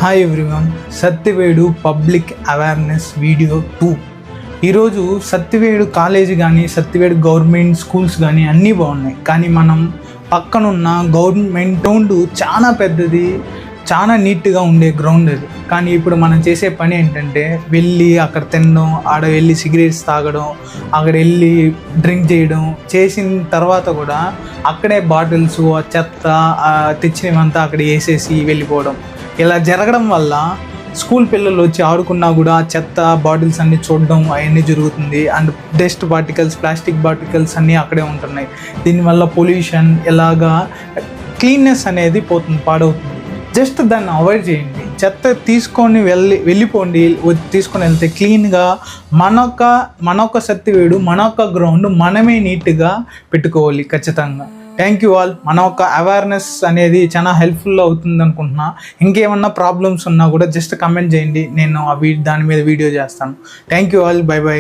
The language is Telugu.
Hi everyone, Satyavedu public awareness video 2. ఈరోజు సత్యవేడు కాలేజీ కానీ సత్యవేడు గవర్నమెంట్ స్కూల్స్ కానీ అన్నీ బాగున్నాయి. కానీ మనం పక్కనున్న గవర్నమెంట్ గ్రౌండ్ చాలా పెద్దది, చాలా నీట్గా ఉండే గ్రౌండ్ అది. కానీ ఇప్పుడు మనం చేసే పని ఏంటంటే వెళ్ళి అక్కడ తినడం, ఆడ వెళ్ళి సిగరెట్స్ తాగడం, అక్కడ వెళ్ళి డ్రింక్ చేయడం, చేసిన తర్వాత కూడా అక్కడే బాటిల్స్ చెత్త తెచ్చినవంతా అక్కడ వేసేసి వెళ్ళిపోవడం. ఇలా జరగడం వల్ల స్కూల్ పిల్లలు వచ్చి ఆడుకున్నా కూడా చెత్త బాటిల్స్ అన్నీ చూడడం అవన్నీ జరుగుతుంది. And dust particles, plastic particles అన్నీ అక్కడే ఉంటున్నాయి. దీనివల్ల పొల్యూషన్, ఇలాగా క్లీన్నెస్ అనేది పాడవుతుంది. జస్ట్ దాన్ని అవాయిడ్ చేయండి. చెత్త తీసుకొని వెళ్ళిపోండి. తీసుకొని వెళ్తే క్లీన్గా మనొక్క సత్యవేడు, మనొక్క గ్రౌండ్ మనమే నీట్గా పెట్టుకోవాలి ఖచ్చితంగా. Thank you all. మన ఒక అవేర్నెస్ అనేది చాలా హెల్ప్ఫుల్ అవుతుంది అనుకుంటున్నా. ఇంకేమన్నా ప్రాబ్లమ్స్ ఉన్నా కూడా జస్ట్ కమెంట్ చేయండి, నేను దాని మీద వీడియో చేస్తాను. Thank you all. By by.